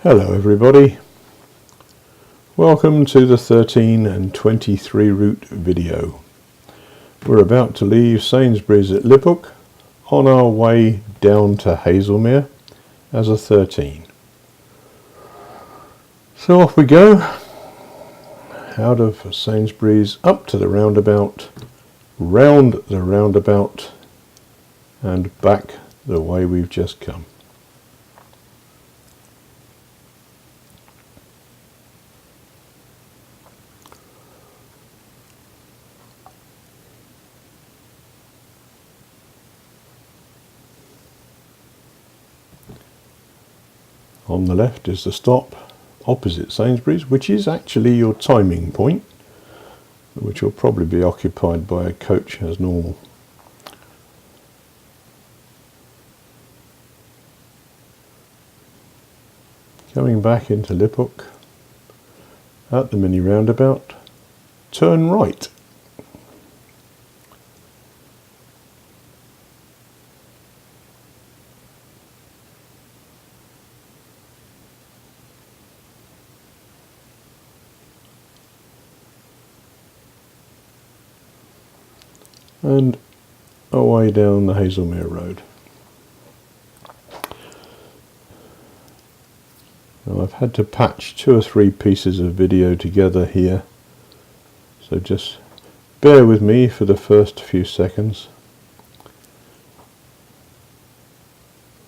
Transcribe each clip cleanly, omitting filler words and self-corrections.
Hello everybody, welcome to the 13 and 23 route video. We're about to leave Sainsbury's at Liphook on our way down to Haslemere as a 13. So off we go, out of Sainsbury's up to the roundabout, round the roundabout and back the way we've just come. On the left is the stop opposite Sainsbury's, which is actually your timing point, which will probably be occupied by a coach as normal. Coming back into Liphook at the mini roundabout, turn right. And away down the Haslemere road. Now I've had to patch 2 or 3 pieces of video together here, so just bear with me for the first few seconds.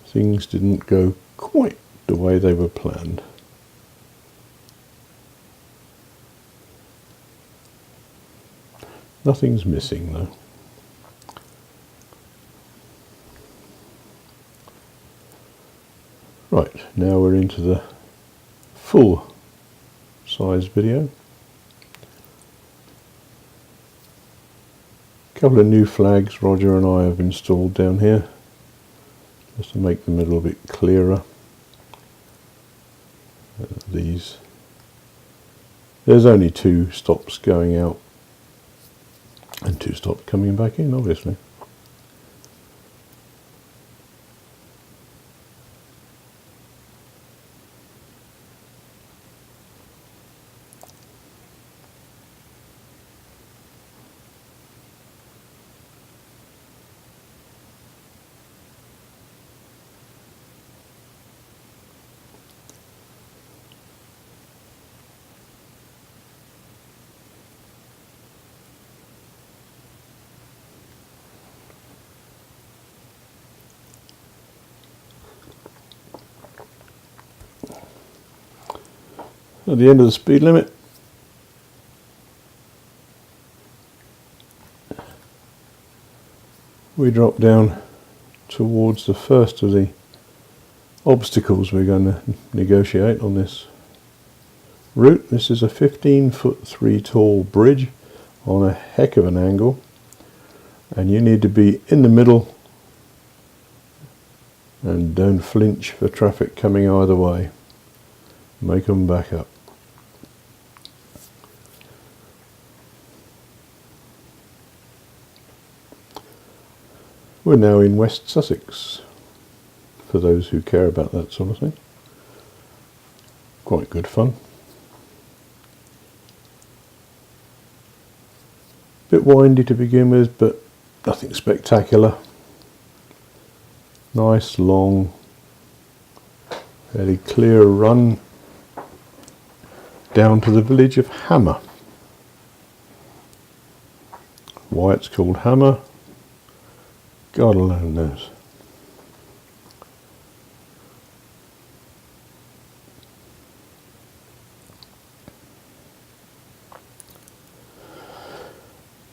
Things didn't go quite the way they were planned. Nothing's missing though. Right, now we're into the full size video. A couple of new flags Roger and I have installed down here just to make them a little bit clearer. There's only 2 stops going out and 2 stops coming back in, obviously. At the end of the speed limit, we drop down towards the first of the obstacles we're going to negotiate on this route. This is a 15'3" tall bridge on a heck of an angle, and you need to be in the middle and don't flinch for traffic coming either way. Make them back up. We're now in West Sussex, for those who care about that sort of thing. Quite good fun. Bit windy to begin with, but nothing spectacular. Nice, long, fairly clear run down to the village of Hammer. Why it's called Hammer, God alone knows.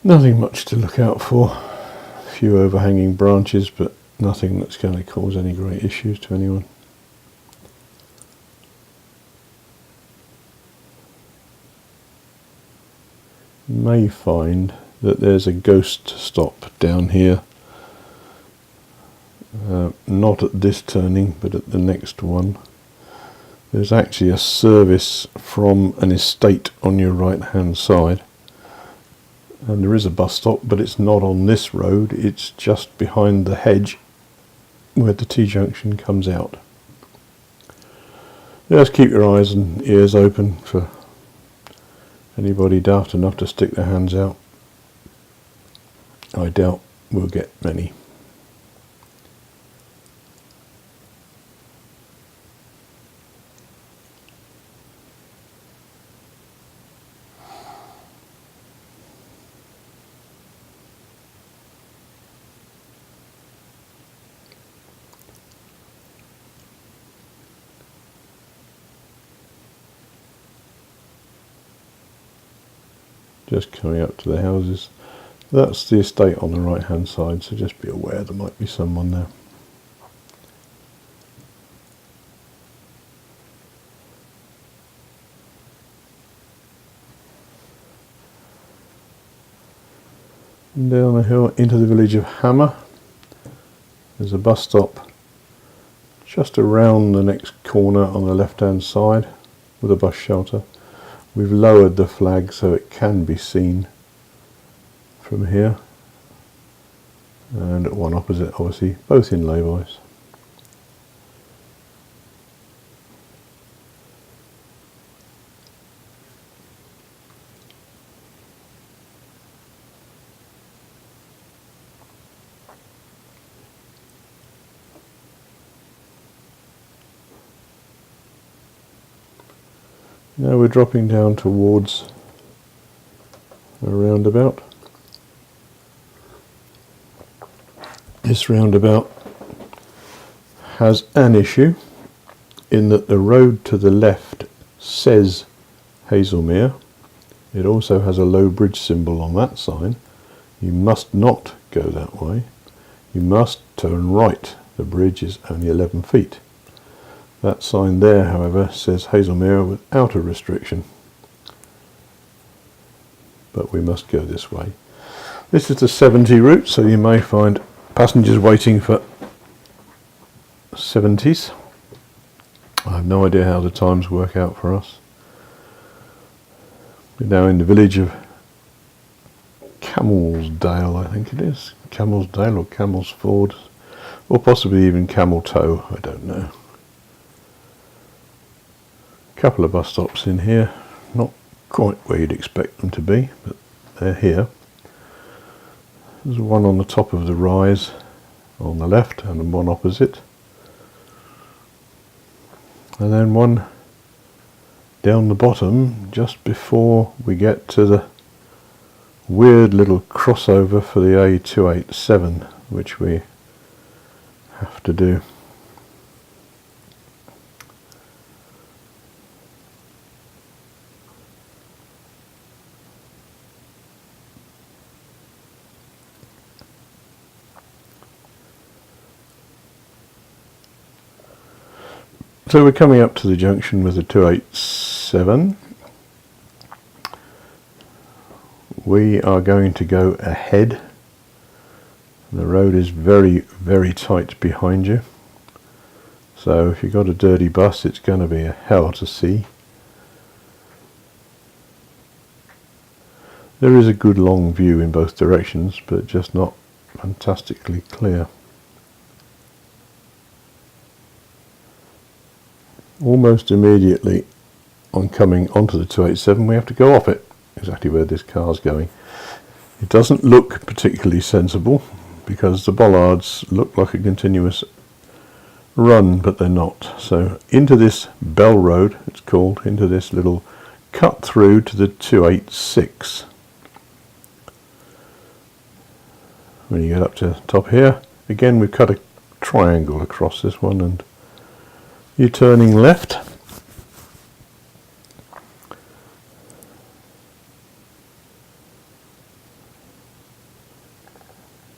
Nothing much to look out for. A few overhanging branches, but nothing that's going to cause any great issues to anyone. You may find that there's a ghost stop down here. Not at this turning, but at the next one. There's actually a service from an estate on your right hand side, and there is a bus stop, but it's not on this road, it's just behind the hedge where the T-junction comes out. Just keep your eyes and ears open for anybody daft enough to stick their hands out. I doubt we'll get many. Just coming up to the houses. That's the estate on the right hand side, so just be aware there might be someone there. And down the hill into the village of Hammer. There's a bus stop just around the next corner on the left hand side with a bus shelter. We've lowered the flag so it can be seen from here, and at one opposite, obviously, both in lay-bys. Now we're dropping down towards a roundabout. This roundabout has an issue in that the road to the left says Haslemere. It also has a low bridge symbol on that sign. You must not go that way. You must turn right. The bridge is only 11 feet. That sign there, however, says Haslemere without a restriction. But we must go this way. This is the 70 route, so you may find passengers waiting for 70s. I have no idea how the times work out for us. We're now in the village of Camelsdale, I think it is. Camelsdale or Camelsford, or possibly even Camel Toe, I don't know. Couple of bus stops in here, not quite where you'd expect them to be, but they're here. There's one on the top of the rise on the left and one opposite, and then one down the bottom just before we get to the weird little crossover for the A287, which we have to do. So we're coming up to the junction with the 287. We are going to go ahead. The road is very, very tight behind you. So if you've got a dirty bus, it's going to be a hell to see. There is a good long view in both directions, but just not fantastically clear. Almost immediately on coming onto the 287 we have to go off it, exactly where this car's going. It doesn't look particularly sensible because the bollards look like a continuous run, but they're not. So into this Bell Road, it's called, into this little cut through to the 286. When you get up to the top here, again we've cut a triangle across this one, and you're turning left,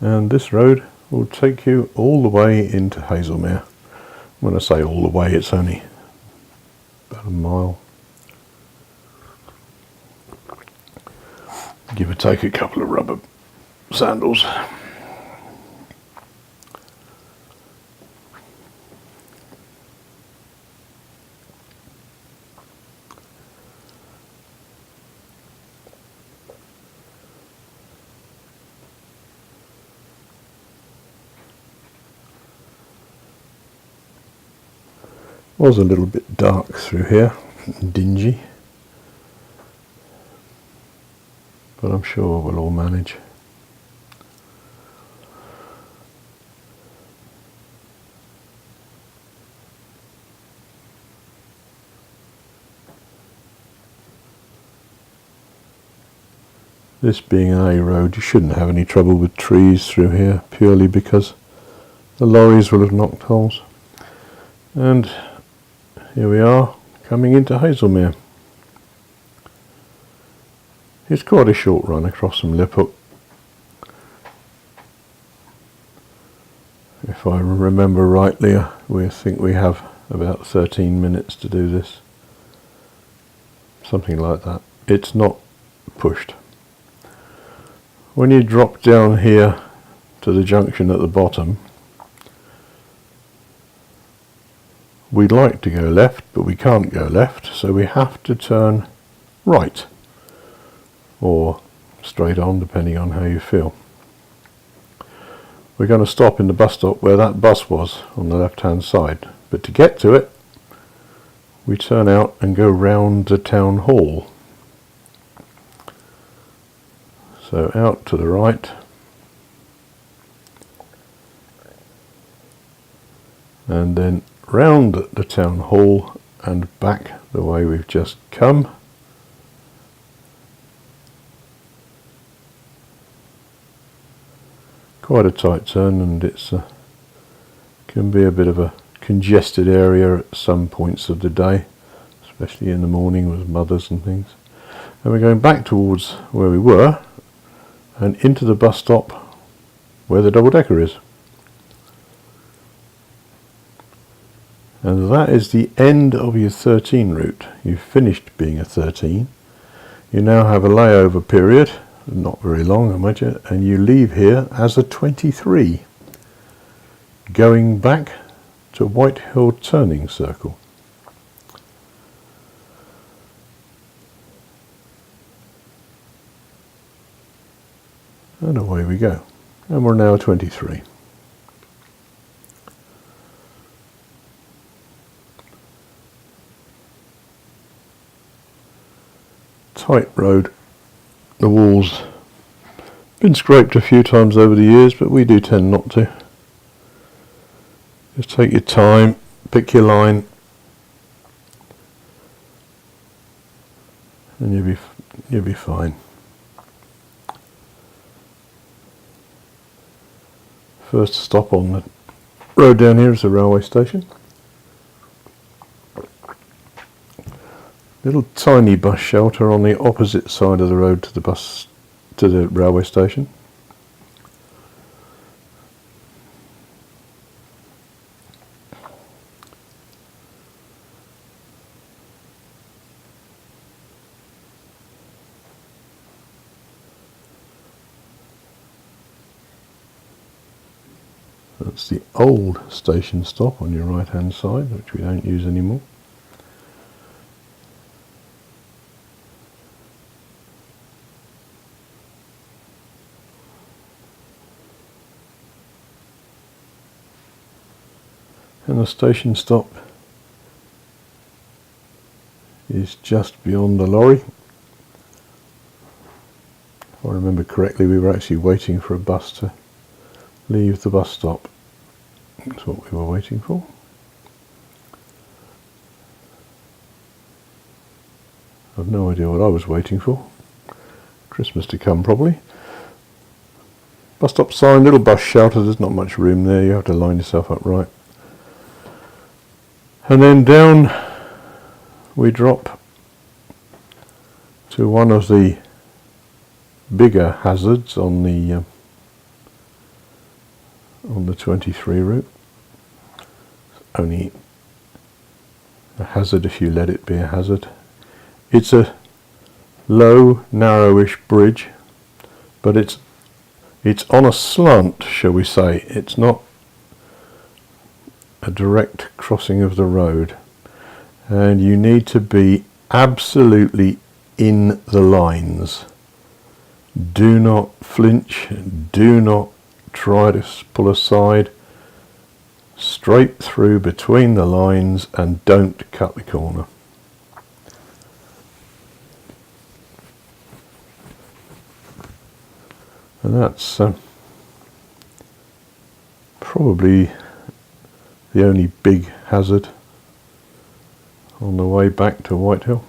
and this road will take you all the way into Haslemere. When I say all the way, it's only about a mile, give or take a couple of rubber sandals. Was a little bit dark through here, dingy, but I'm sure we'll all manage. This being an A road, you shouldn't have any trouble with trees through here, purely because the lorries will have knocked holes. And here we are, coming into Haslemere. It's quite a short run across from Liphook. If I remember rightly, we think we have about 13 minutes to do this. Something like that. It's not pushed. When you drop down here to the junction at the bottom, we'd like to go left, but we can't go left, so we have to turn right, or straight on, depending on how you feel. We're going to stop in the bus stop where that bus was, on the left hand side, but to get to it, we turn out and go round the town hall. So out to the right, and then round the town hall and back the way we've just come. Quite a tight turn, and it's can be a bit of a congested area at some points of the day, especially in the morning with mothers and things. And we're going back towards where we were and into the bus stop where the double-decker is. And that is the end of your 13 route. You've finished being a 13. You now have a layover period, not very long, I imagine, and you leave here as a 23, going back to Whitehill Turning Circle. And away we go. And we're now 23. Tight road. The wall's been scraped a few times over the years, but we do tend not to. Just take your time, pick your line, and you'll be fine. First stop on the road down here is the railway station. Little tiny bus shelter on the opposite side of the road to the railway station. That's the old station stop on your right hand side, which we don't use anymore. And the station stop is just beyond the lorry. If I remember correctly, we were actually waiting for a bus to leave the bus stop. That's what we were waiting for. I've no idea what I was waiting for. Christmas to come, probably. Bus stop sign, little bus shelter, there's not much room there, you have to line yourself up right. And then down we drop to one of the bigger hazards on the 23 route. Only a hazard if you let it be a hazard. It's a low, narrowish bridge, but it's on a slant, shall we say. It's not a direct crossing of the road, and you need to be absolutely in the lines. Do not flinch, do not try to pull aside. straight through between the lines and don't cut the corner. And that's probably the only big hazard on the way back to Whitehill.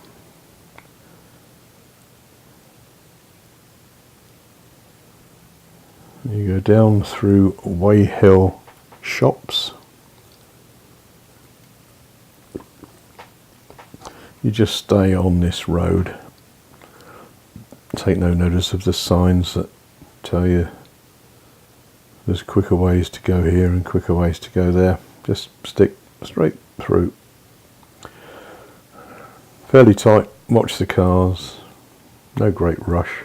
You go down through Wayhill shops. You just stay on this road. Take no notice of the signs that tell you there's quicker ways to go here and quicker ways to go there. Just stick straight through. Fairly tight, watch the cars, no great rush.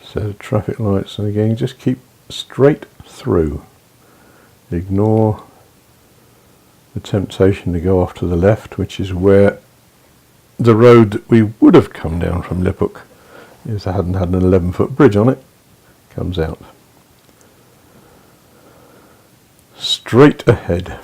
Set of traffic lights, and again just keep straight through. Ignore the temptation to go off to the left, which is where the road that we would have come down from Liphook, if it hadn't had an 11-foot bridge on it, comes out. Straight ahead.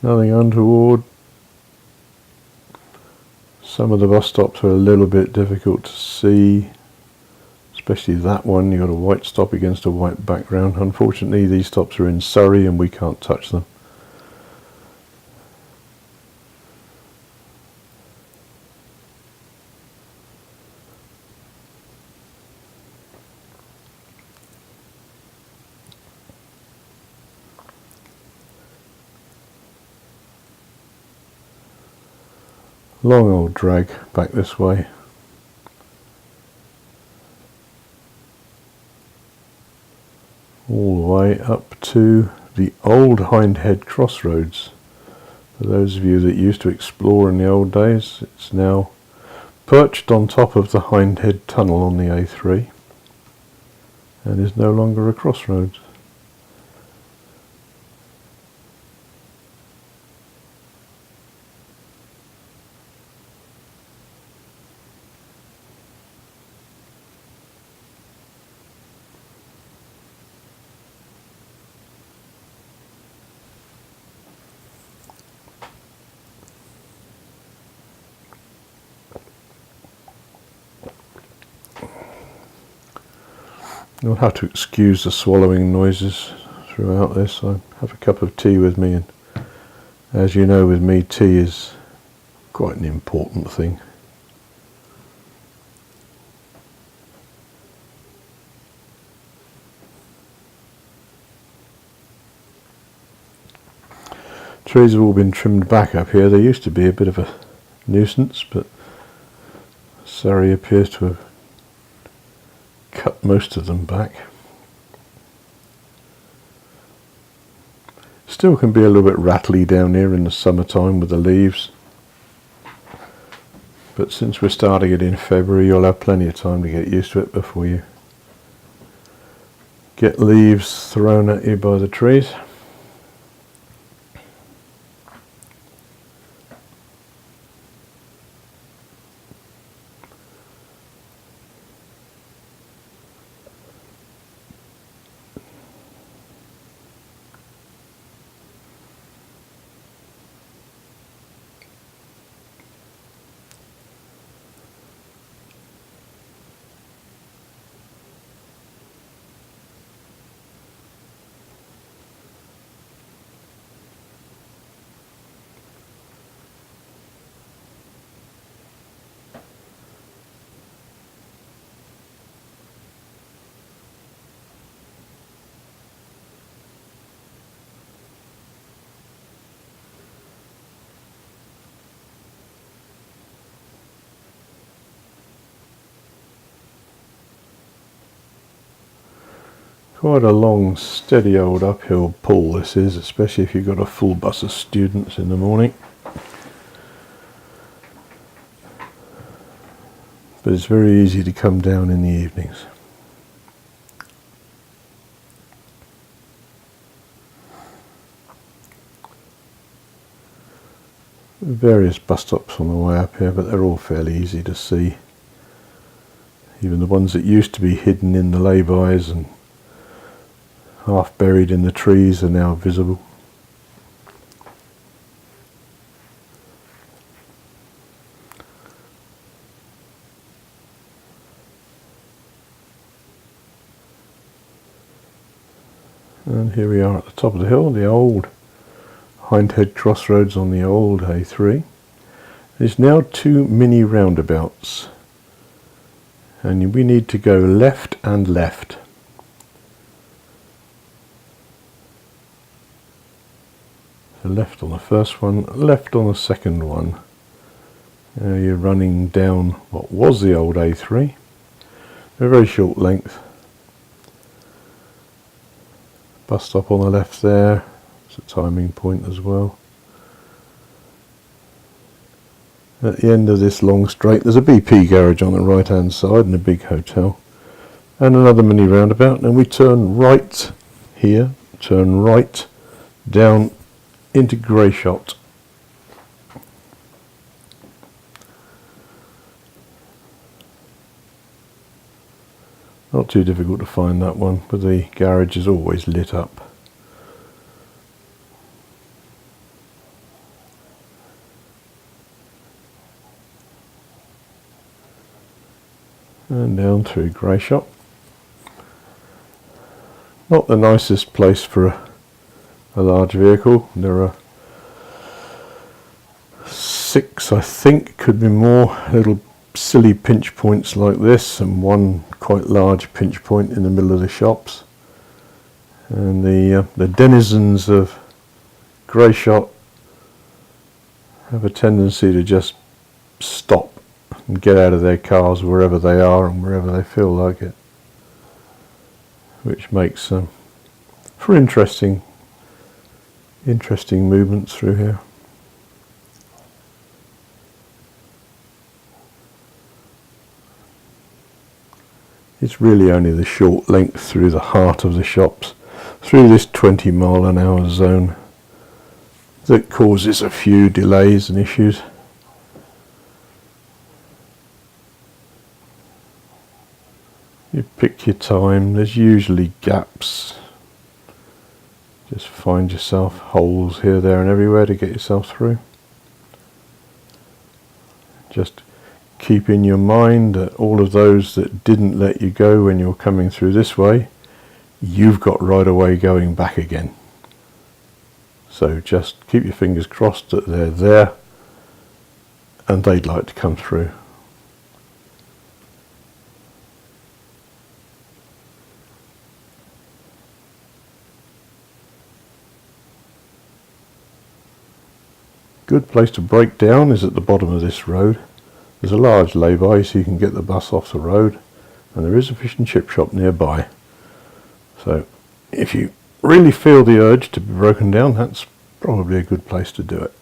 Nothing untoward. Some of the bus stops are a little bit difficult to see, especially that one. You've got a white stop against a white background. Unfortunately, these stops are in Surrey and we can't touch them. Long old drag back this way. All the way up to the old Hindhead crossroads. For those of you that used to explore in the old days, it's now perched on top of the Hindhead tunnel on the A3 and is no longer a crossroads. You'll have to excuse the swallowing noises throughout this. I have a cup of tea with me, and as you know, with me, tea is quite an important thing. Trees have all been trimmed back up here. They used to be a bit of a nuisance, but Surrey appears to have cut most of them back. Still can be a little bit rattly down here in the summertime with the leaves, but since we're starting it in February, you'll have plenty of time to get used to it before you get leaves thrown at you by the trees. Quite a long, steady old uphill pull this is, especially if you've got a full bus of students in the morning. But it's very easy to come down in the evenings. Various bus stops on the way up here, but they're all fairly easy to see. Even the ones that used to be hidden in the laybys and half buried in the trees are now visible. And here we are at the top of the hill, the old Hindhead crossroads on the old A3. There's now 2 mini roundabouts, and we need to go left and left. So left on the first one, left on the second one. Now you're running down what was the old A3, a very short length. Bus stop on the left there. It's a timing point as well. At the end of this long straight there's a BP garage on the right hand side and a big hotel and another mini roundabout, and we turn right here, turn right down into Greyshot. Not too difficult to find that one, but the garage is always lit up. And down through Greyshot. Not the nicest place for a large vehicle. There are 6, I think, could be more, little silly pinch points like this, and one quite large pinch point in the middle of the shops. And the denizens of Greyshot have a tendency to just stop and get out of their cars wherever they are and wherever they feel like it, which makes for interesting movements through here. It's really only the short length through the heart of the shops, through this 20-mile-an-hour zone, that causes a few delays and issues. You pick your time, there's usually gaps. Just find yourself holes here, there and everywhere to get yourself through. Just keep in your mind that all of those that didn't let you go when you're coming through this way, you've got right away going back again. So just keep your fingers crossed that they're there and they'd like to come through. Good place to break down is at the bottom of this road. There's a large lay-by so you can get the bus off the road, and there is a fish and chip shop nearby. So if you really feel the urge to be broken down, that's probably a good place to do it.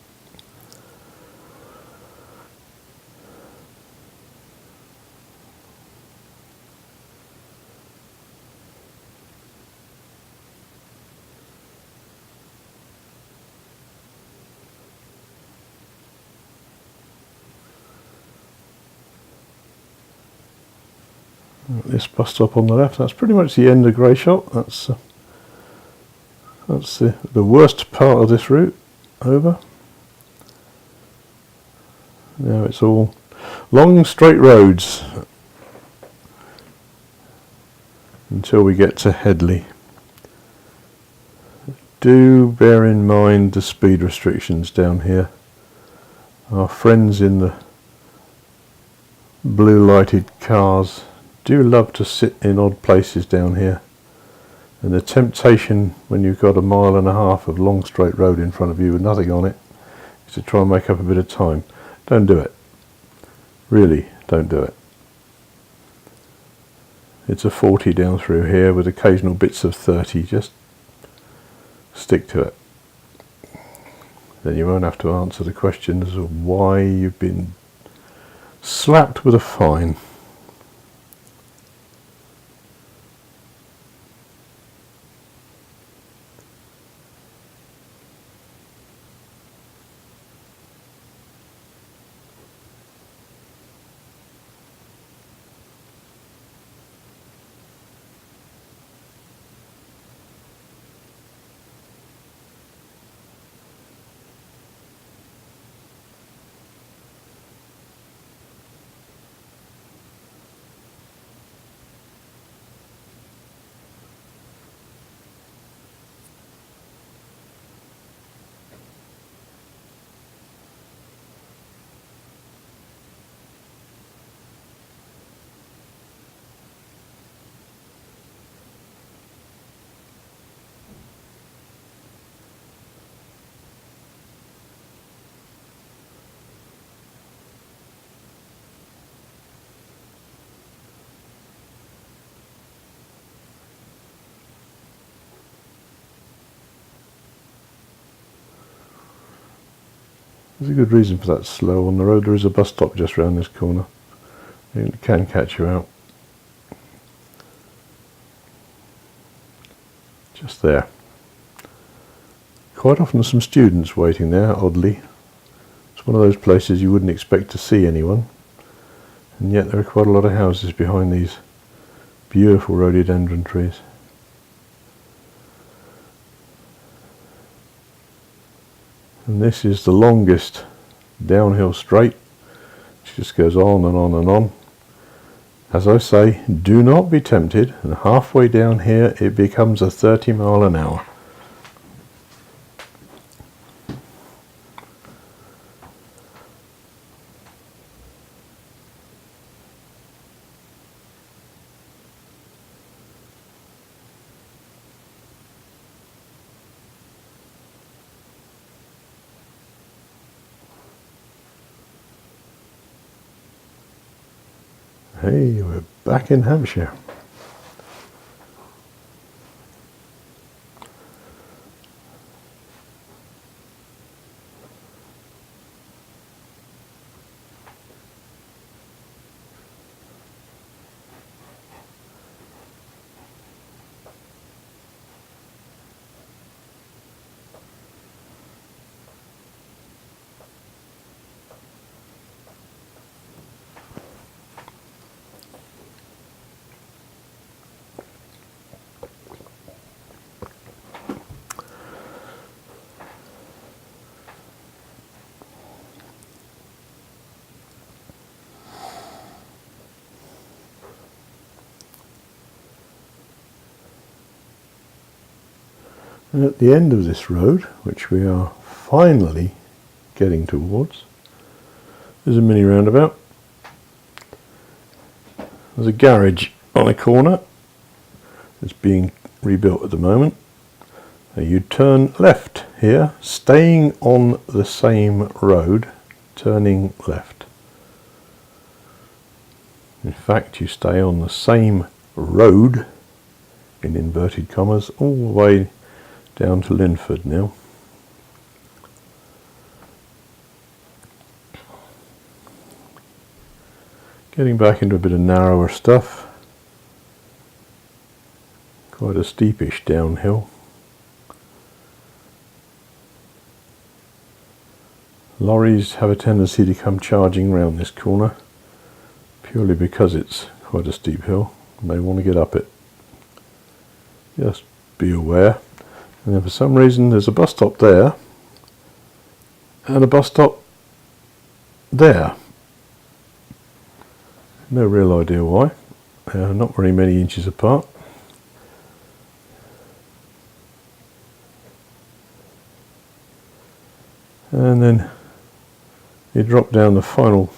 This bus stop on the left, that's pretty much the end of Greyshot. That's the worst part of this route over. Now it's all long straight roads until we get to Headley. Do bear in mind the speed restrictions down here. Our friends in the blue lighted cars do love to sit in odd places down here, and the temptation when you've got 1.5 miles of long straight road in front of you with nothing on it is to try and make up a bit of time. Don't do it. Really, don't do it. it's a 40 down through here with occasional bits of 30. Just stick to it. Then you won't have to answer the questions of why you've been slapped with a fine. There's a good reason for that slow on the road. There is a bus stop just round this corner. It can catch you out. Just there. Quite often some students waiting there, oddly. It's one of those places you wouldn't expect to see anyone. And yet there are quite a lot of houses behind these beautiful rhododendron trees. And this is the longest downhill straight, which just goes on and on and on. As I say, do not be tempted, and halfway down here it becomes a 30 mile an hour. Hey, we're back in Hampshire. And at the end of this road, which we are finally getting towards, there's a mini roundabout. There's a garage on a corner. It's being rebuilt at the moment. You turn left here, staying on the same road, turning left. In fact, you stay on the same road, in inverted commas, all the way down to Linford now. Getting back into a bit of narrower stuff. Quite a steepish downhill. Lorries have a tendency to come charging round this corner, purely because it's quite a steep hill and they want to get up it. Just be aware. And then for some reason there's a bus stop there and a bus stop there. No real idea why. Not very many inches apart. And then you drop down the final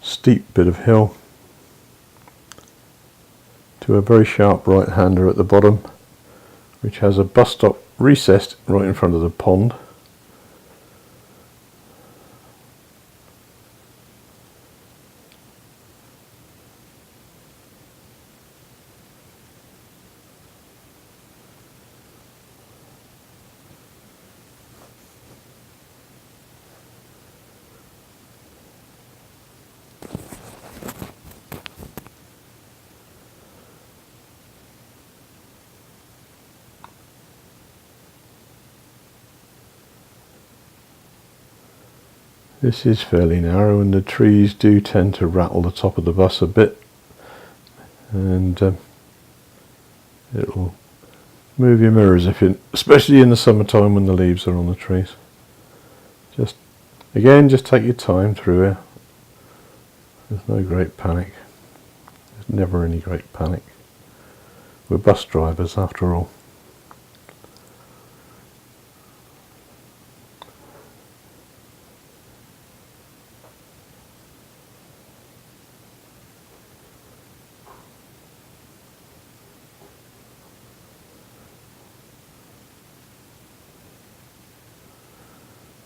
steep bit of hill to a very sharp right-hander at the bottom, which has a bus stop recessed right in front of the pond. This is fairly narrow and the trees do tend to rattle the top of the bus a bit, and it'll move your mirrors, especially in the summertime when the leaves are on the trees. Just take your time through here. There's no great panic. There's never any great panic. We're bus drivers after all.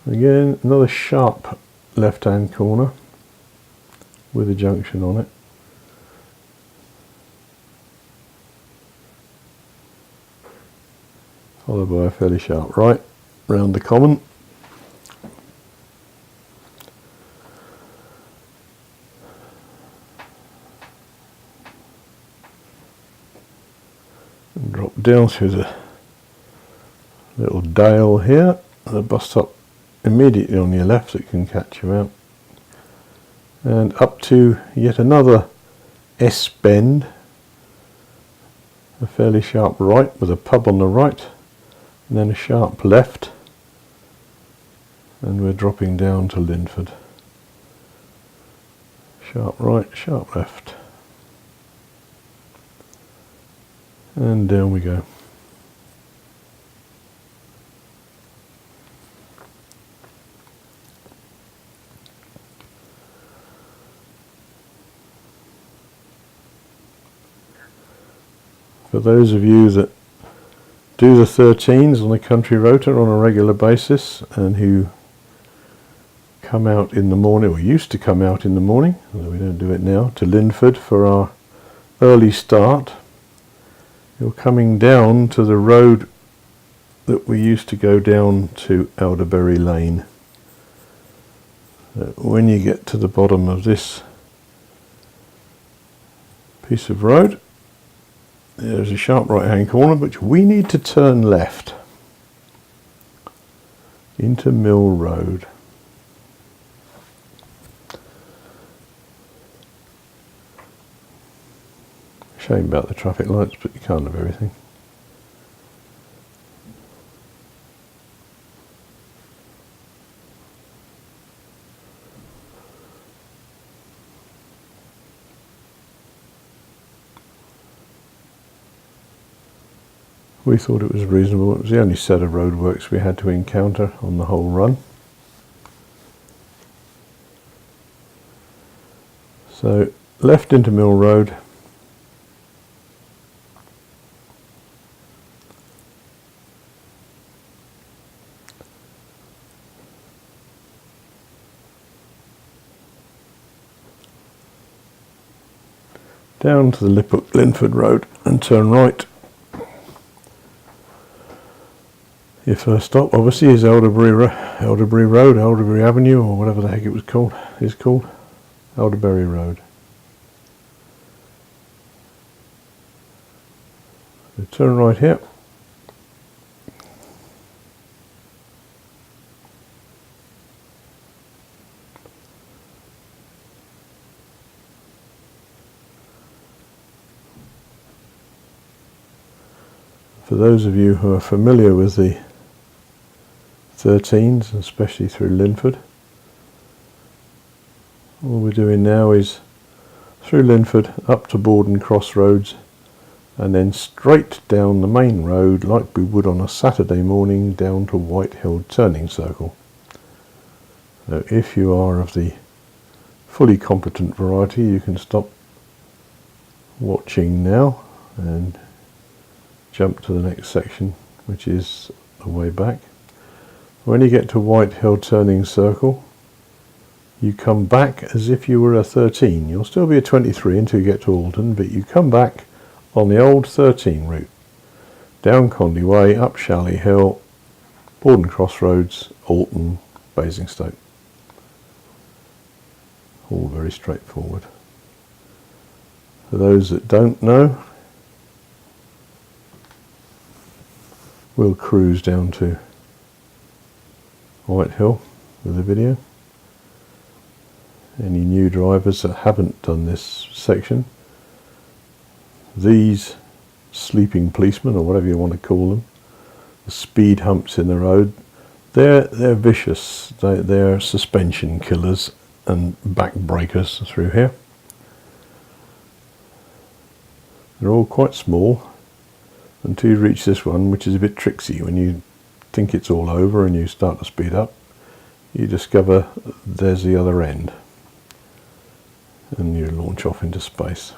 Again, another sharp left-hand corner with a junction on it. Followed by a fairly sharp right round the common. And drop down through the little dale here, and a bus stop immediately on your left that can catch you out, and up to yet another S bend, a fairly sharp right with a pub on the right, and then a sharp left, and we're dropping down to Linford. Sharp right, sharp left, and down we go. For those of you that do the 13s on the country rota on a regular basis and who come out in the morning, or used to come out in the morning, although we don't do it now, to Linford for our early start, you're coming down to the road that we used to go down to Elderberry Lane. When you get to the bottom of this piece of road, there's a sharp right hand corner which we need to turn left into Mill Road. Shame about the traffic lights, but you can't have everything. We thought it was reasonable. It was the only set of roadworks we had to encounter on the whole run. So left into Mill Road. Down to the Linford Road and turn right. Your first stop obviously is Elderberry Road, Elderberry Avenue, or whatever the heck it was called, Elderberry Road. So turn right here. For those of you who are familiar with the 13s, especially through Linford, all we're doing now is through Linford up to Borden Crossroads and then straight down the main road like we would on a Saturday morning down to Whitehill Turning Circle. So if you are of the fully competent variety, you can stop watching now and jump to the next section, which is the way back. When you get to Whitehill Turning Circle, you come back as if you were a 13. You'll still be a 23 until you get to Alton, but you come back on the old 13 route, down Condy Way, up Shalley Hill, Borden Crossroads, Alton, Basingstoke. All very straightforward. For those that don't know, we'll cruise down to Whitehill with the video. any new drivers that haven't done this section. These sleeping policemen, or whatever you want to call them, the speed humps in the road, they're vicious. They're suspension killers and back breakers through here. They're all quite small until you reach this one, which is a bit tricksy. When you think it's all over and you start to speed up, you discover there's the other end, and you launch off into space.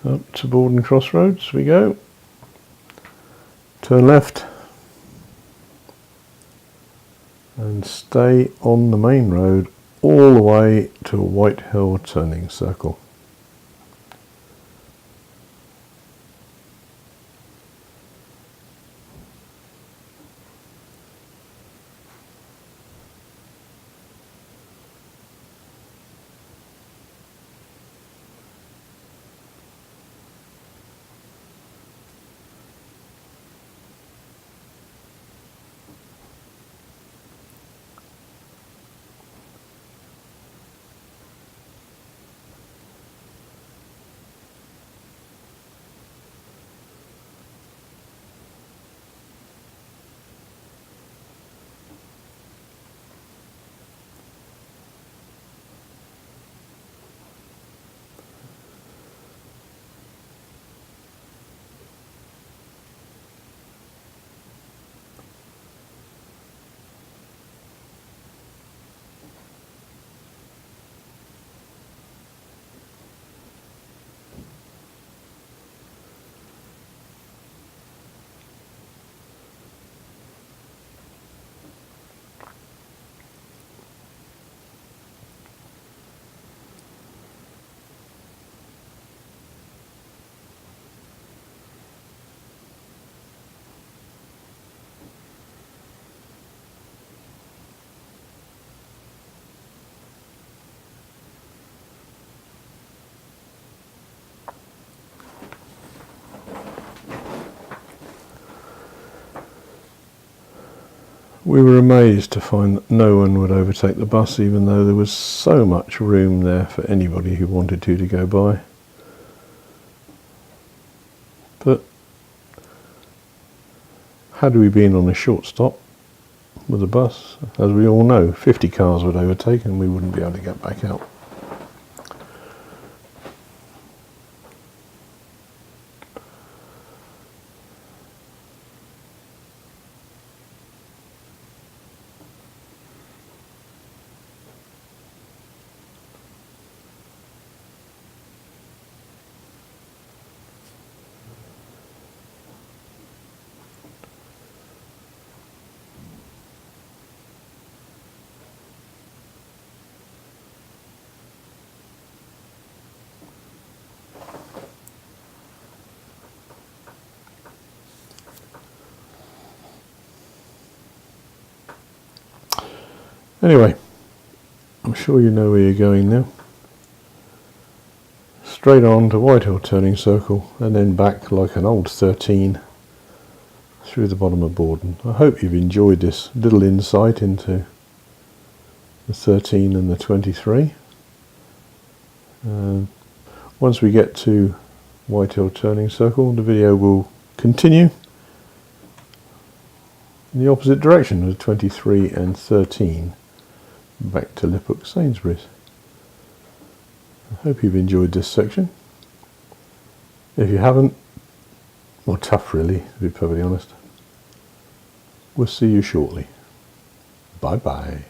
Up to Borden Crossroads we go. Turn left and stay on the main road all the way to Whitehill turning circle. We were amazed to find that no one would overtake the bus, even though there was so much room there for anybody who wanted to go by. But had we been on a short stop with a bus, as we all know, 50 cars would overtake and we wouldn't be able to get back out. Anyway, I'm sure you know where you're going now. Straight on to Whitehill turning circle and then back like an old 13 through the bottom of Borden. I hope you've enjoyed this little insight into the 13 and the 23. Once we get to Whitehill turning circle, the video will continue in the opposite direction of 23 and 13. Back to Liphook Sainsbury's. I hope you've enjoyed this section. If you haven't, well, tough really, to be perfectly honest. We'll see you shortly. Bye bye.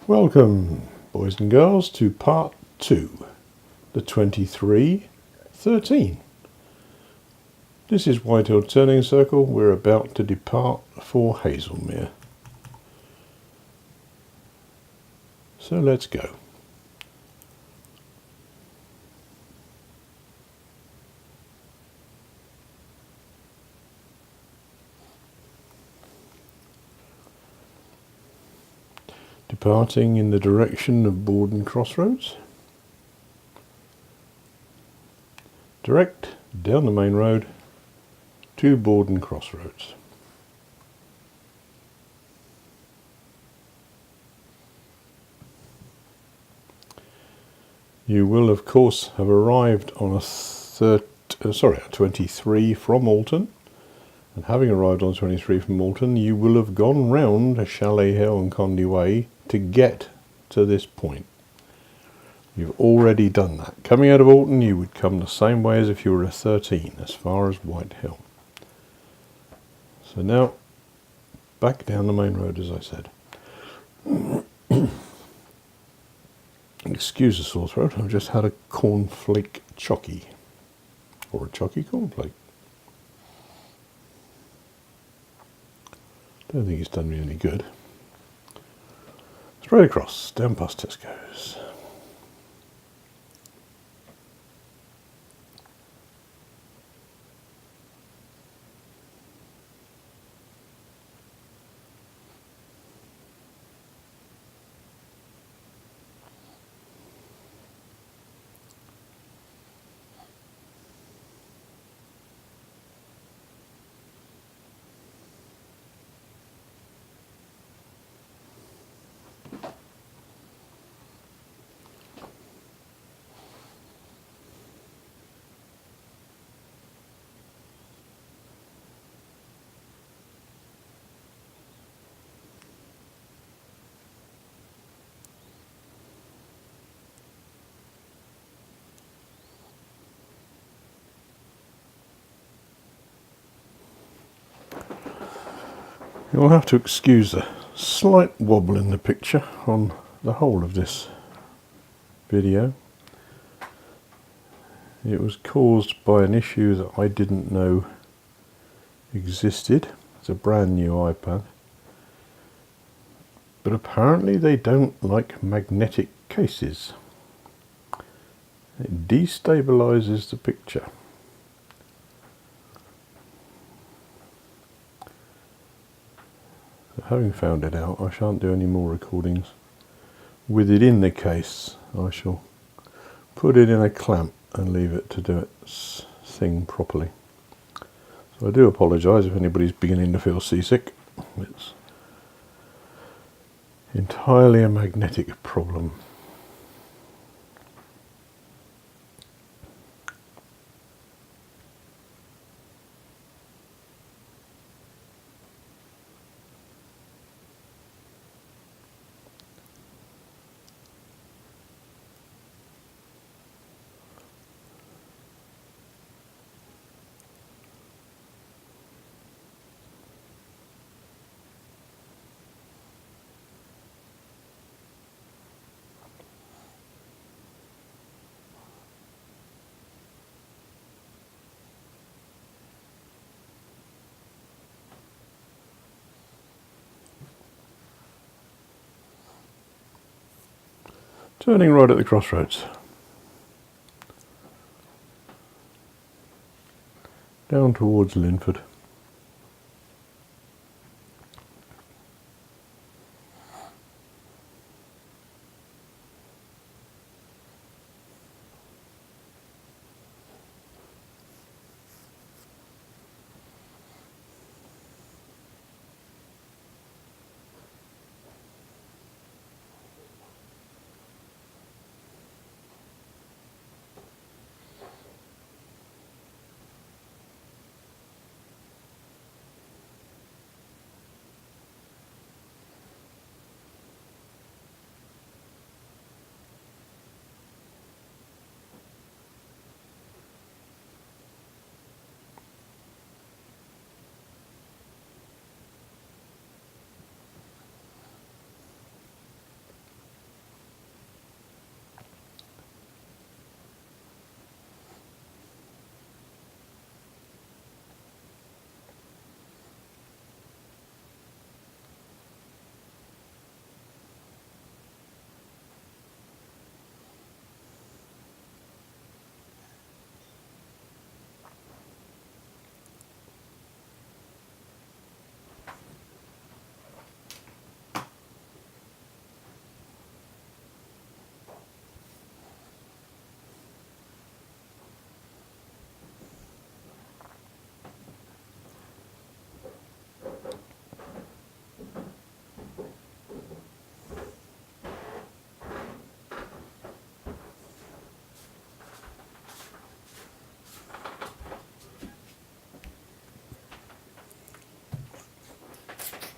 Welcome, boys and girls, to part 2, the 2313. This is Whitehill Turning Circle. We're about to depart for Haslemere. So let's go. Departing in the direction of Borden Crossroads. Direct down the main road to Borden Crossroads. You will of course have arrived on a 23 from Alton, and having arrived on 23 from Alton, you will have gone round Chalet Hill and Condy Way to get to this point. You've already done that. Coming out of Alton, you would come the same way as if you were a 13, as far as Whitehill. So now, back down the main road, as I said. Excuse the sore throat, I've just had a cornflake chocky, or a chocky cornflake. Don't think it's done me any good. Straight across, down past Tesco's. You'll have to excuse the slight wobble in the picture on the whole of this video. It was caused by an issue that I didn't know existed. It's a brand new iPad. But apparently they don't like magnetic cases. It destabilizes the picture. So having found it out, I shan't do any more recordings with it in the case. I shall put it in a clamp and leave it to do its thing properly. So I do apologise if anybody's beginning to feel seasick. It's entirely a magnetic problem. Turning right at the crossroads. Down towards Linford.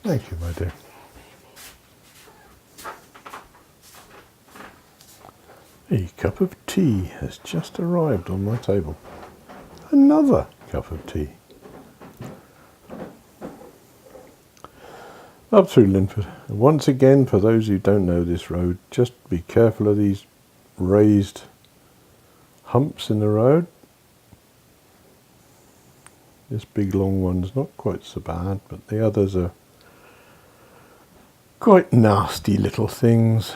Thank you, my dear. A cup of tea has just arrived on my table. Another cup of tea. Up through Linford. Once again, for those who don't know this road, just be careful of these raised humps in the road. This big long one's not quite so bad, but the others are quite nasty little things.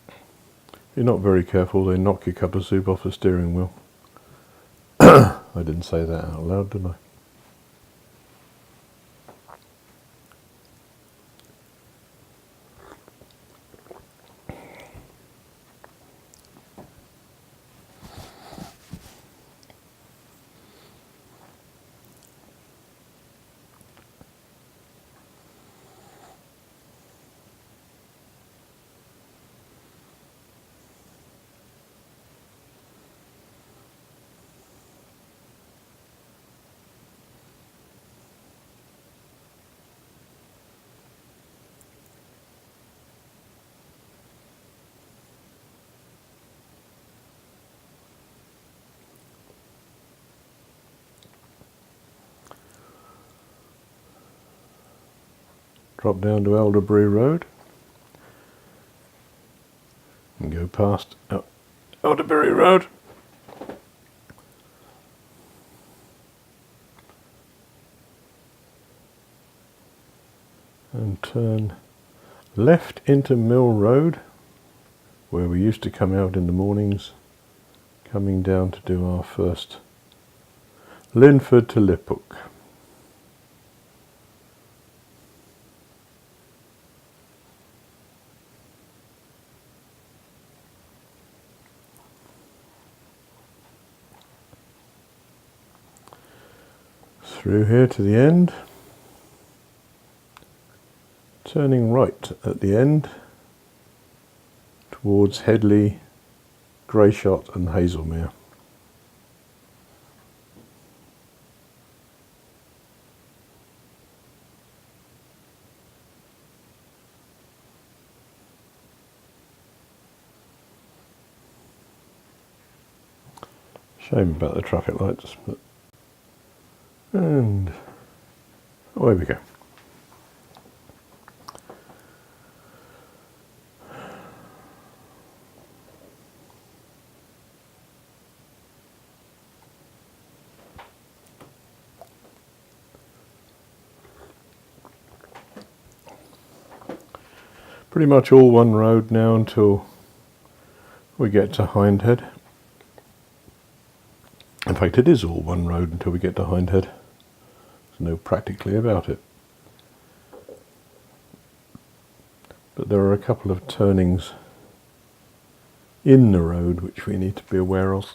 If you're not very careful, they knock your cup of soup off the steering wheel. I didn't say that out loud, did I? drop down to Elderbury Road and go past Elderbury Road. And turn left into Mill Road, where we used to come out in the mornings, coming down to do our first Linford to Liphook. Through here to the end, turning right at the end towards Headley, Greyshot and Hazelmere. Shame about the traffic lights, but and away we go. Pretty much all one road now until we get to Hindhead. In fact, it is all one road until we get to Hindhead. There's no practically about it. But there are a couple of turnings in the road which we need to be aware of.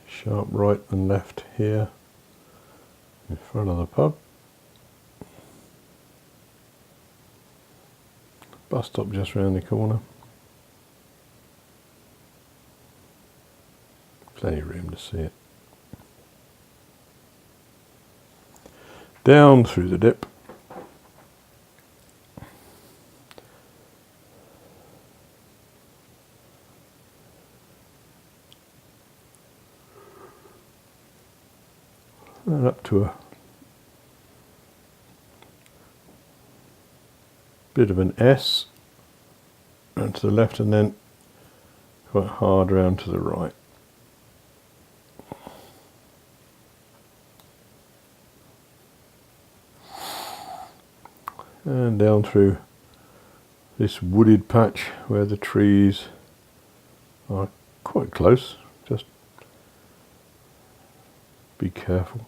Sharp right and left here in front of the pub. Bus stop just round the corner. Plenty of room to see it. Down through the dip. And up to a bit of an S and to the left, and then quite hard round to the right. And down through this wooded patch where the trees are quite close. Just be careful.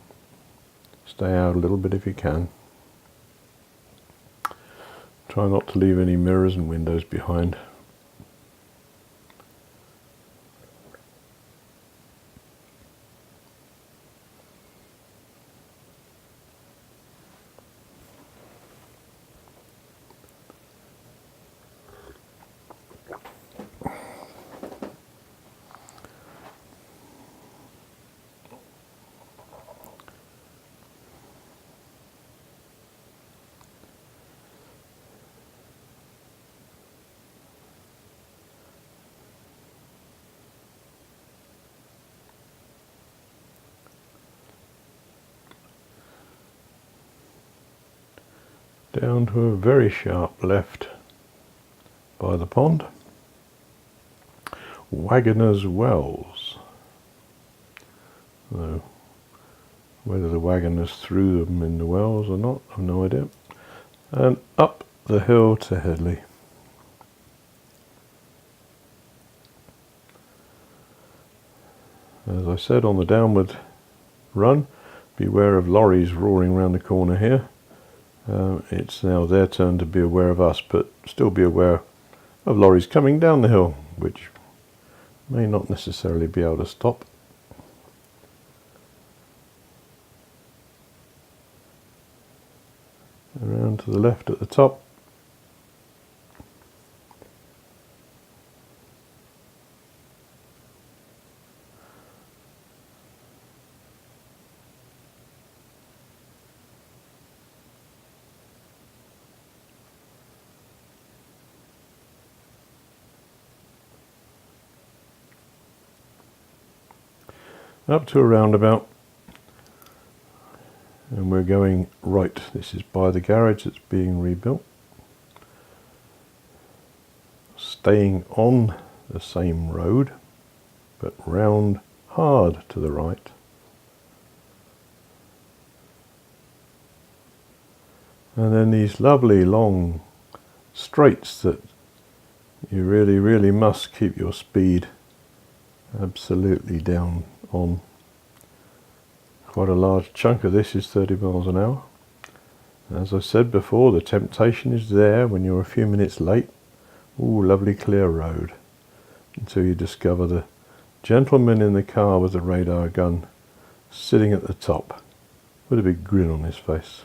Stay out a little bit if you can. Try not to leave any mirrors and windows behind. Down to a very sharp left by the pond. Waggoner's Wells. So, whether the waggoners threw them in the wells or not, I've no idea. And up the hill to Headley. As I said on the downward run, beware of lorries roaring round the corner here. It's now their turn to be aware of us, but still be aware of lorries coming down the hill, which may not necessarily be able to stop. around to the left at the top. Up to a roundabout, and we're going right. This is by the garage that's being rebuilt. Staying on the same road, but round hard to the right. And then these lovely long straights that you really must keep your speed absolutely down on. Quite a large chunk of this is 30 miles an hour. As I said before, the temptation is there when you're a few minutes late. Ooh, lovely clear road, until you discover the gentleman in the car with the radar gun sitting at the top with a big grin on his face.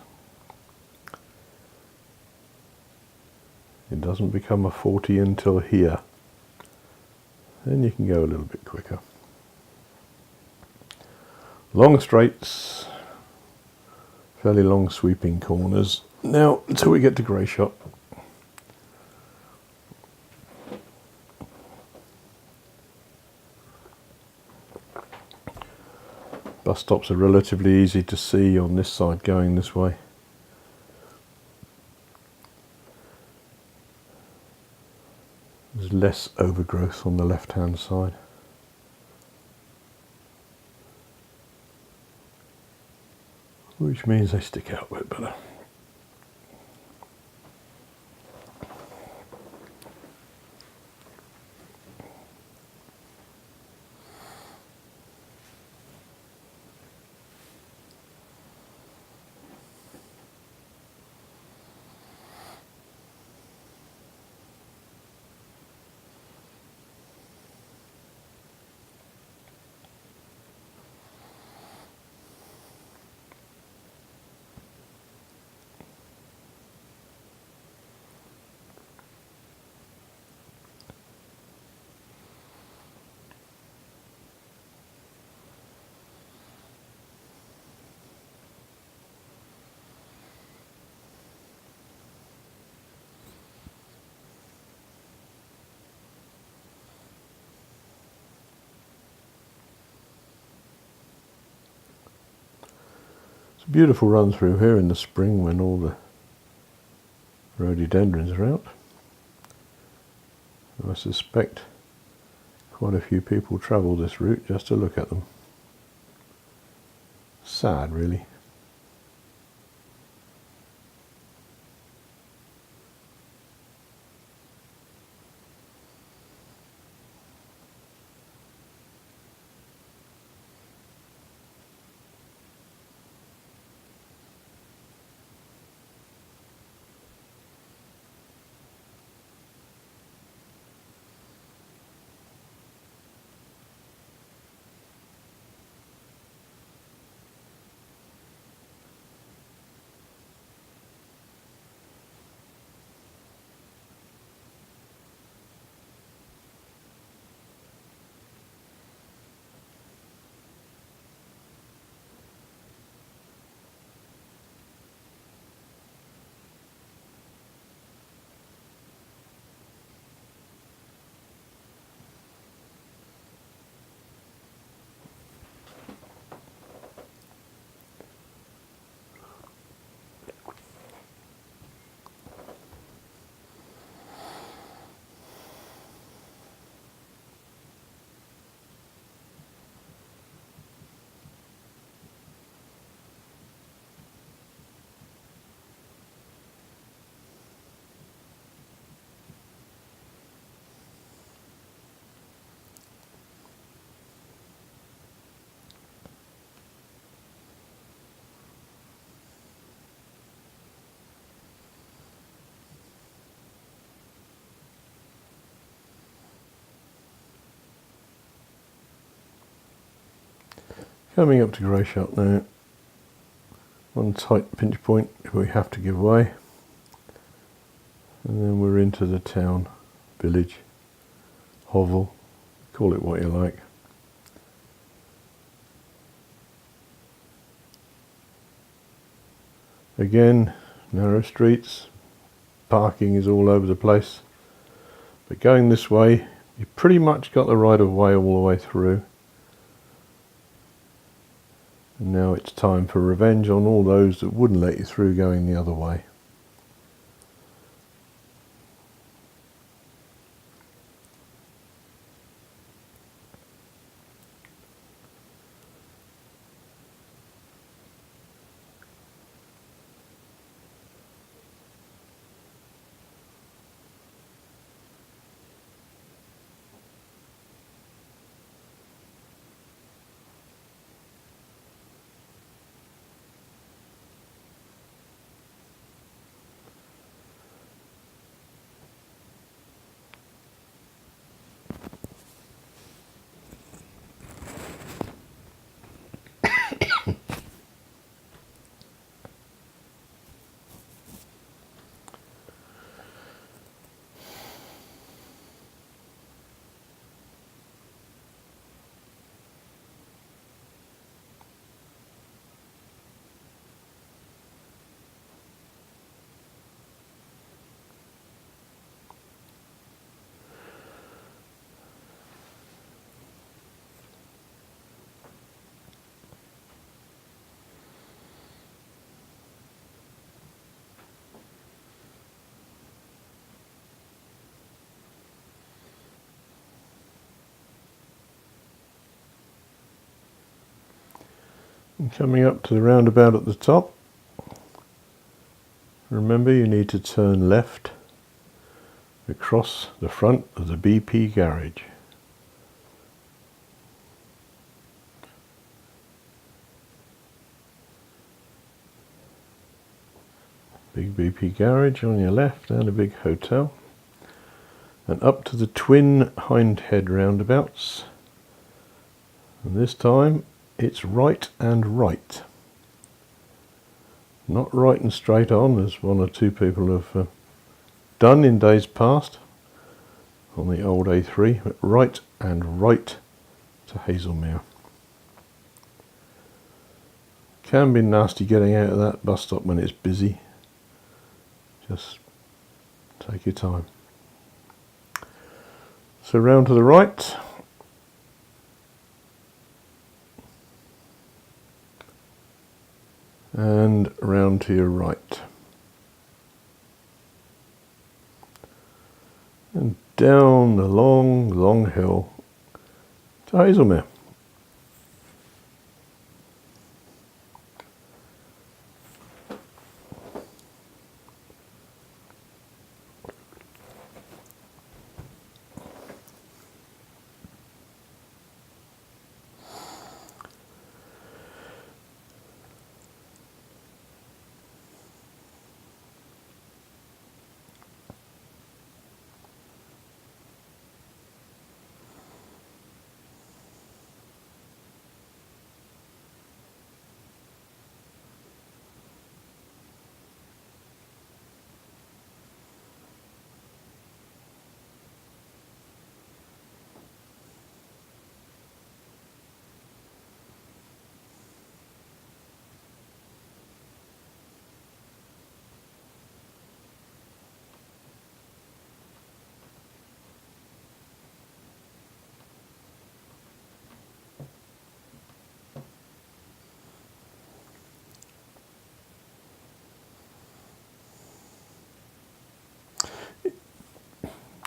It doesn't become a 40 until here. Then you can go a little bit quicker. Long straights, fairly long sweeping corners. Now until we get to Greyshot. Bus stops are relatively easy to see on this side going this way. There's less overgrowth on the left hand side. Which means they stick out a bit better. It's a beautiful run through here in the spring when all the rhododendrons are out. I suspect quite a few people travel this route just to look at them. Sad, really. Coming up to Greyshot now. one tight pinch point if we have to give way, and then we're into the town, village, hovel, call it what you like. Again, narrow streets, parking is all over the place, but going this way you pretty much got the right of way all the way through. And now it's time for revenge on all those that wouldn't let you through going the other way. And coming up to the roundabout at the top, remember you need to turn left across the front of the BP garage. Big BP garage on your left and a big hotel, and up to the twin Hindhead roundabouts, and this time it's right and right, not right and straight on as one or two people have done in days past on the old A3, but right and right to Hazelmere. Can be nasty getting out of that bus stop when it's busy, just take your time. So round to the right, and round to your right, and down the long hill to Haslemere.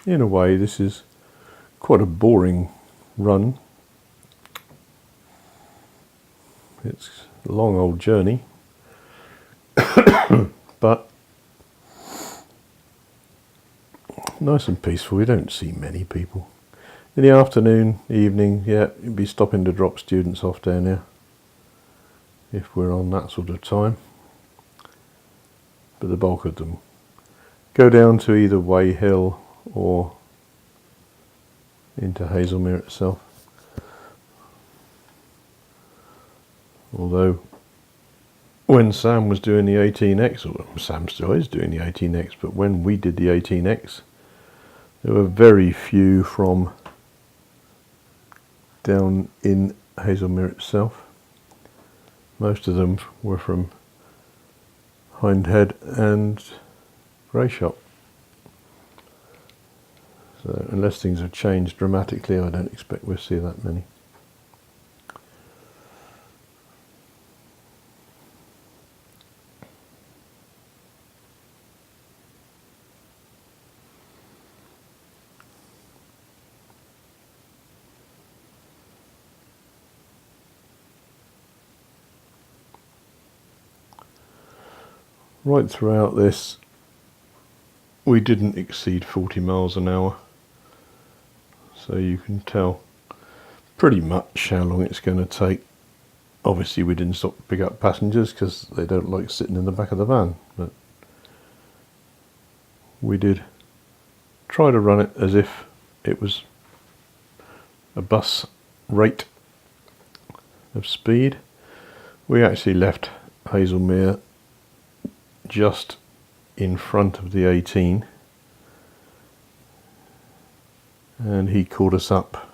In a way, this is quite a boring run. It's a long old journey, but nice and peaceful. We don't see many people. In the afternoon, evening, yeah, you'd be stopping to drop students off down here if we're on that sort of time. But the bulk of them go down to either Way Hill or into Haslemere itself. Although when Sam was doing the 18X, or Sam still is doing the 18X, but when we did the 18X, there were very few from down in Haslemere itself. Most of them were from Hindhead and Greyshot. So unless things have changed dramatically, I don't expect we'll see that many. Right throughout this, we didn't exceed 40 miles an hour, so you can tell pretty much how long it's going to take. Obviously we didn't stop to pick up passengers because they don't like sitting in the back of the van, but we did try to run it as if it was a bus rate of speed. We actually left Haslemere just in front of the 18, and he caught us up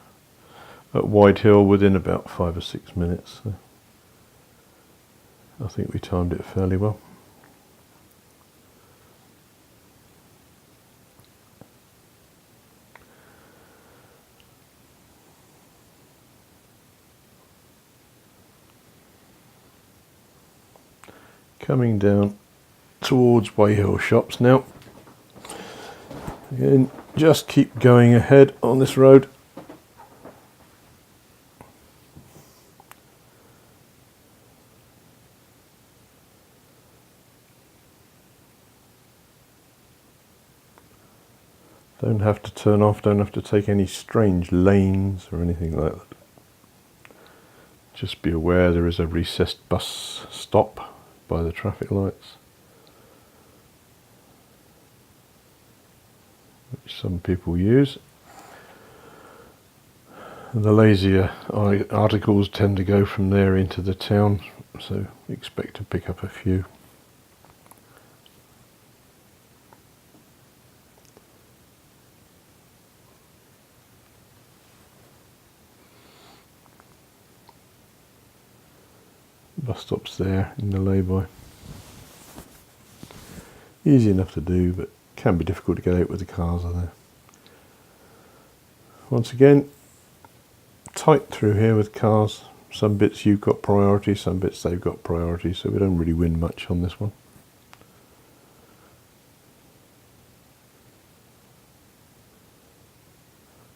at Whitehill within about 5 or 6 minutes. So I think we timed it fairly well. Coming down towards Whitehill shops now. Again, just keep going ahead on this road. Don't have to turn off, don't have to take any strange lanes or anything like that. Just be aware there is a recessed bus stop by the traffic lights, which some people use. And the lazier articles tend to go from there into the town, so expect to pick up a few. Bus stops there in the lay-by. Easy enough to do, but can be difficult to get out with the cars are there. Once again, tight through here with cars. Some bits you've got priority, some bits they've got priority, so we don't really win much on this one.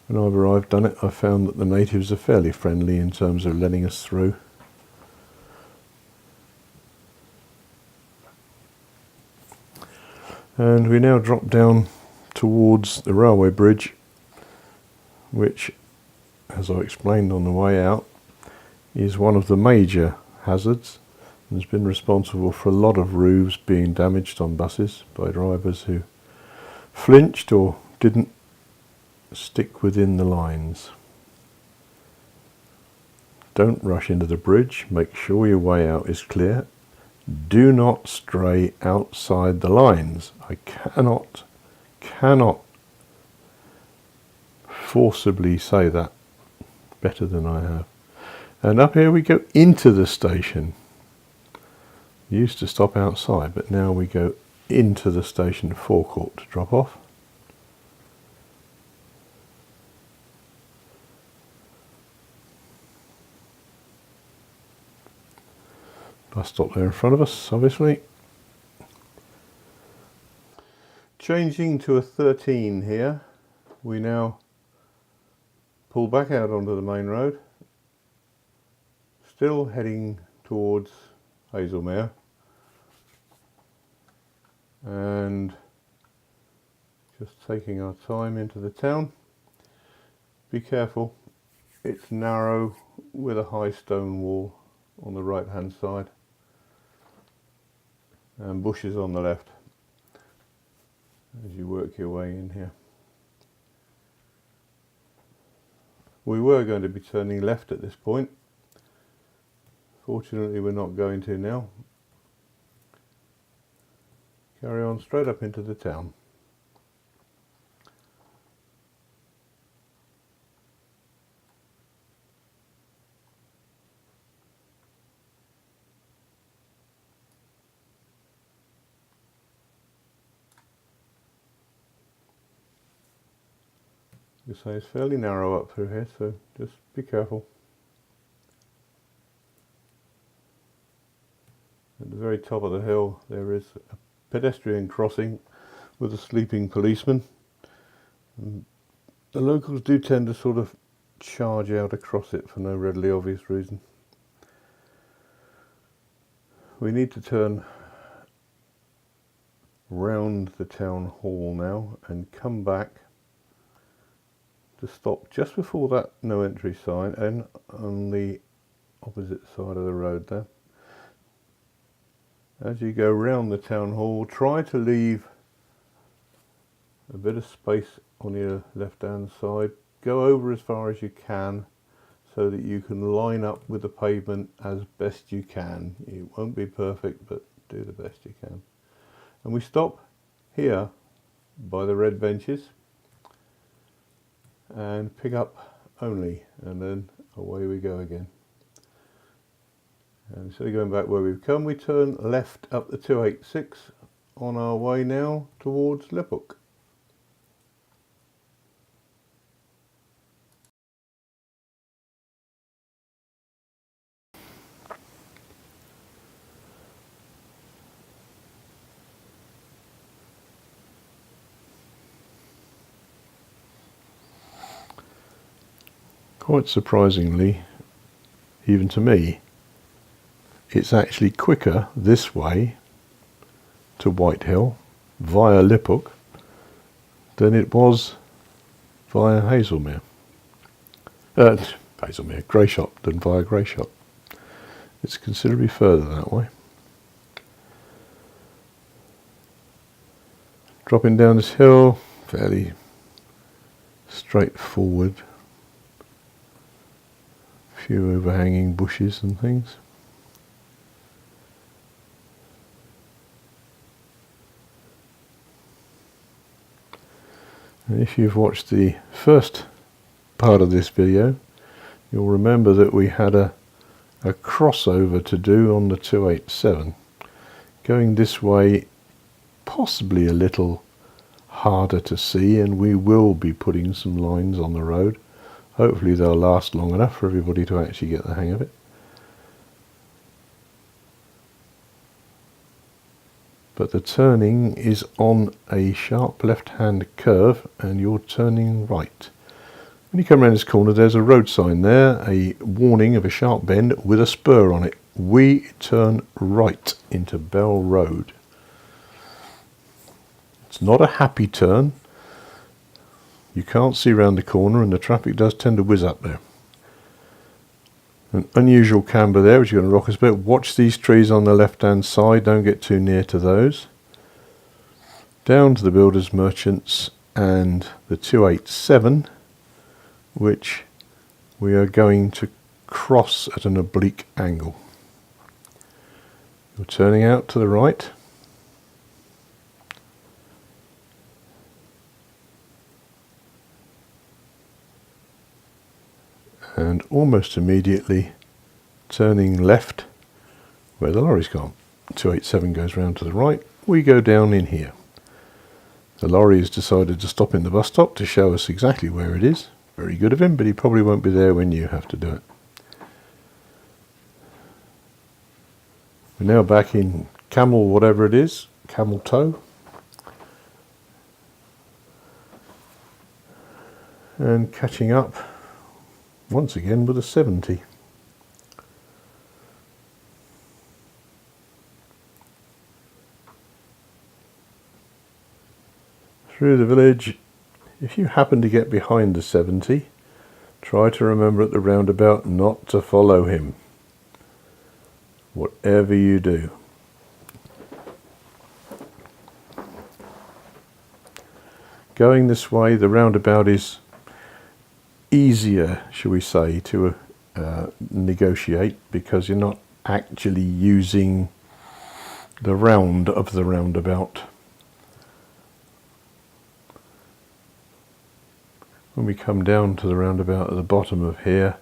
Whenever I've done it, I've found that the natives are fairly friendly in terms of letting us through. And we now drop down towards the railway bridge, which, as I explained on the way out, is one of the major hazards and has been responsible for a lot of roofs being damaged on buses by drivers who flinched or didn't stick within the lines. Don't rush into the bridge, make sure your way out is clear. Do not stray outside the lines. I cannot forcibly say that better than I have. And up here we go into the station. We used to stop outside, but now we go into the station forecourt to drop off. Bus stop there in front of us, obviously. Changing to a 13 here, we now pull back out onto the main road, still heading towards Haslemere, and just taking our time into the town. Be careful, it's narrow with a high stone wall on the right hand side and bushes on the left as you work your way in here. We were going to be turning left at this point. Fortunately we're not going to now. carry on straight up into the town. You say it's fairly narrow up through here, so just be careful. At the very top of the hill there is a pedestrian crossing with a sleeping policeman. And the locals do tend to sort of charge out across it for no readily obvious reason. We need to turn round the town hall now and come back to stop just before that no entry sign and on the opposite side of the road there. As you go round the town hall, try to leave a bit of space on your left hand side. Go over as far as you can so that you can line up with the pavement as best you can. It won't be perfect, but do the best you can. And we stop here by the red benches and pick up only, and then away we go again. And instead of going back where we've come, we turn left up the 286 on our way now towards Liphook. Quite surprisingly, even to me, it's actually quicker this way to Whitehill via Liphook than it was via Haslemere. Haslemere, Greyshot, than via Greyshot. It's considerably further that way. Dropping down this hill, fairly straightforward. Few overhanging bushes and things. And if you've watched the first part of this video, you'll remember that we had a crossover to do on the 287. Going this way, possibly a little harder to see, and we will be putting some lines on the road. Hopefully they'll last long enough for everybody to actually get the hang of it. But the turning is on a sharp left-hand curve and you're turning right. When you come around this corner, there's a road sign there, a warning of a sharp bend with a spur on it. We turn right into Bell Road. It's not a happy turn. You can't see round the corner and the traffic does tend to whiz up there. An unusual camber there which you're going to rock us a bit. Watch these trees on the left hand side, don't get too near to those. Down to the Builders Merchants and the 287, which we are going to cross at an oblique angle. You're turning out to the right. And almost immediately turning left where the lorry's gone. 287 goes round to the right, we go down in here. The lorry has decided to stop in the bus stop to show us exactly where it is. Very good of him, but he probably won't be there when you have to do it. We're now back in Camel whatever it is, Camel Toe. And catching up once again with a 70. Through the village, if you happen to get behind the 70, try to remember at the roundabout not to follow him, whatever you do. Going this way, the roundabout is easier, shall we say, to negotiate because you're not actually using the round of the roundabout. When we come down to the roundabout at the bottom of here,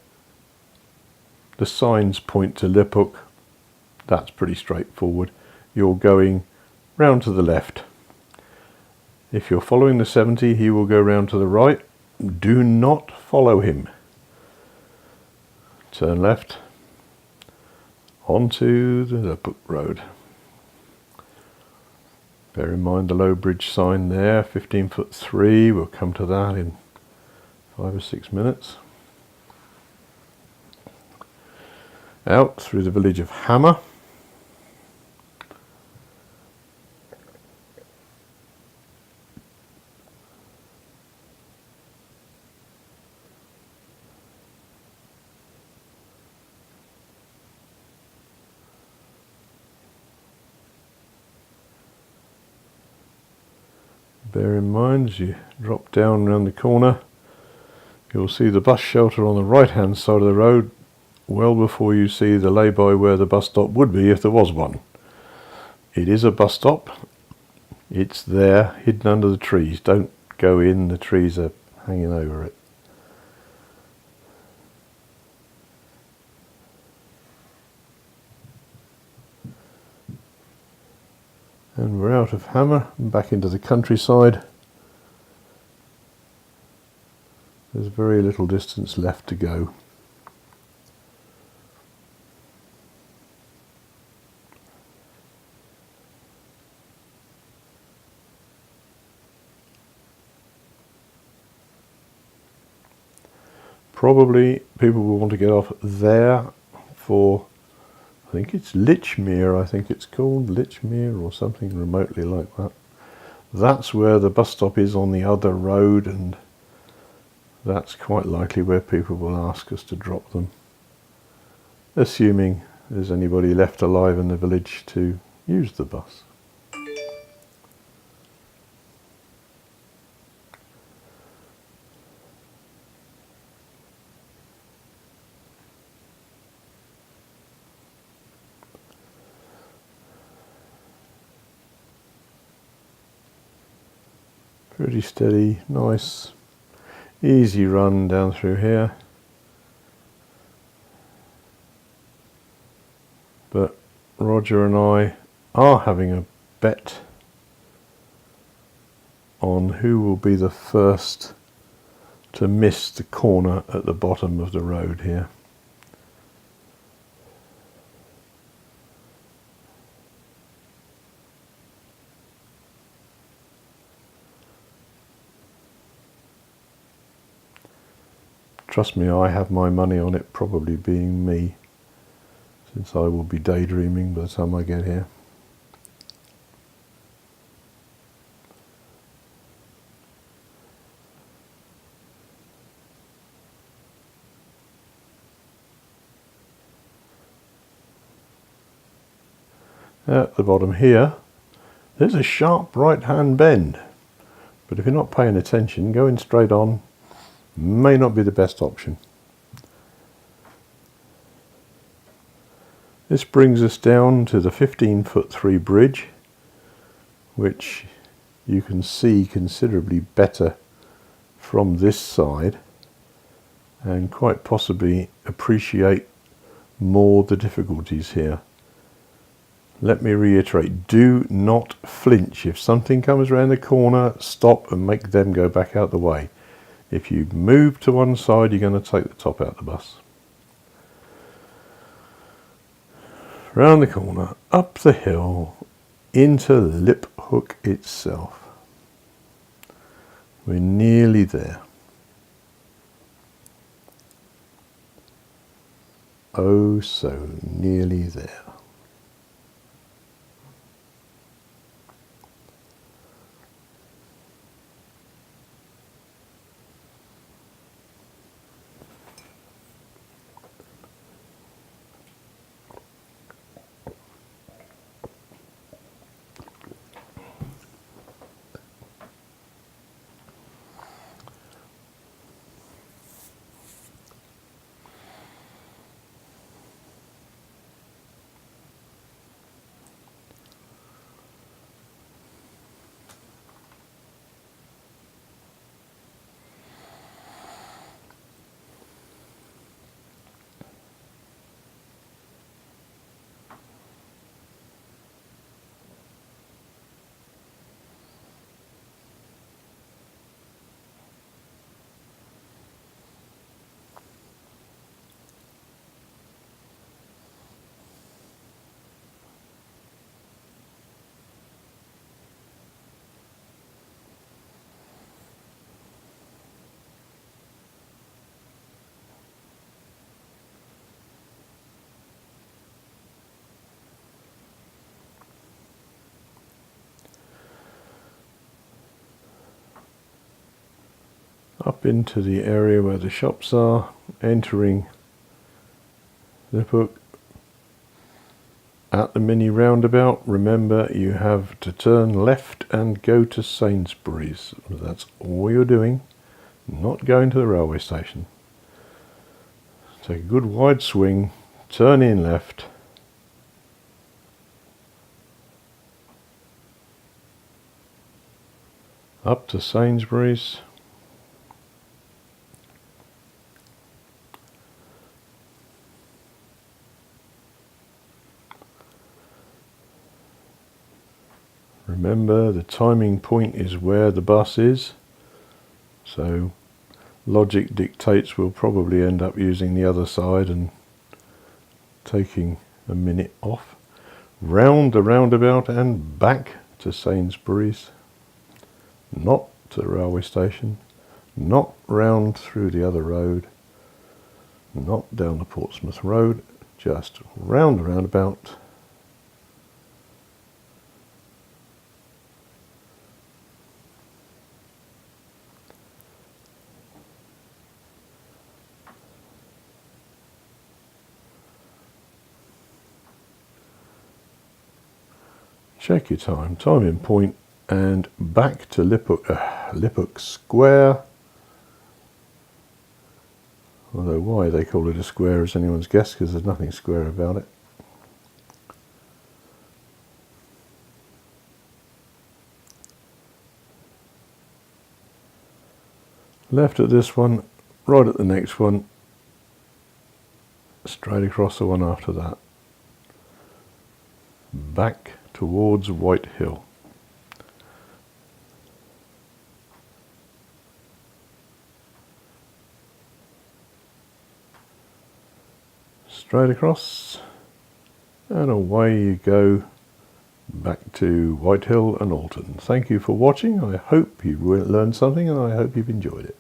the signs point to Liphook. That's pretty straightforward. You're going round to the left. If you're following the 70, he will go round to the right. Do not follow him. Turn left onto the Liphook Road. Bear in mind the low bridge sign there, 15'3". We'll come to that in 5 or 6 minutes. Out through the village of Hammer. Bear in mind, as you drop down around the corner, you'll see the bus shelter on the right hand side of the road, well before you see the lay-by where the bus stop would be if there was one. It is a bus stop. It's there, hidden under the trees. Don't go in, the trees are hanging over it. And we're out of Hammer and back into the countryside. There's very little distance left to go. Probably people will want to get off there for, I think it's Lichmere, I think it's called Lichmere or something remotely like that. That's where the bus stop is on the other road, and that's quite likely where people will ask us to drop them, assuming there's anybody left alive in the village to use the bus. Pretty steady, nice, easy run down through here. But Roger and I are having a bet on who will be the first to miss the corner at the bottom of the road here. Trust me, I have my money on it probably being me, since I will be daydreaming by the time I get here. At the bottom here, there's a sharp right-hand bend, but if you're not paying attention, going straight on may not be the best option. This brings us down to the 15'3" bridge, which you can see considerably better from this side, and quite possibly appreciate more the difficulties here. Let me reiterate, do not flinch. If something comes around the corner, stop and make them go back out the way. If you move to one side, you're going to take the top out of the bus. Round the corner, up the hill, into Liphook itself. We're nearly there. Oh, so nearly there. up into the area where the shops are, entering Lipphook. At the mini roundabout, remember you have to turn left and go to Sainsbury's. That's all you're doing, not going to the railway station. Take a good wide swing, turn in left. Up to Sainsbury's. Remember, the timing point is where the bus is, so logic dictates we'll probably end up using the other side and taking a minute off. Round the roundabout and back to Sainsbury's, not to the railway station, not round through the other road, not down the Portsmouth Road, just round the roundabout. Check your timing point, and back to Lipphook Square. Although why they call it a square is anyone's guess, because there's nothing square about it. Left at this one, right at the next one, straight across the one after that. Back towards White Hill. Straight across, and away you go back to White Hill and Alton. Thank you for watching. I hope you learned something, and I hope you've enjoyed it.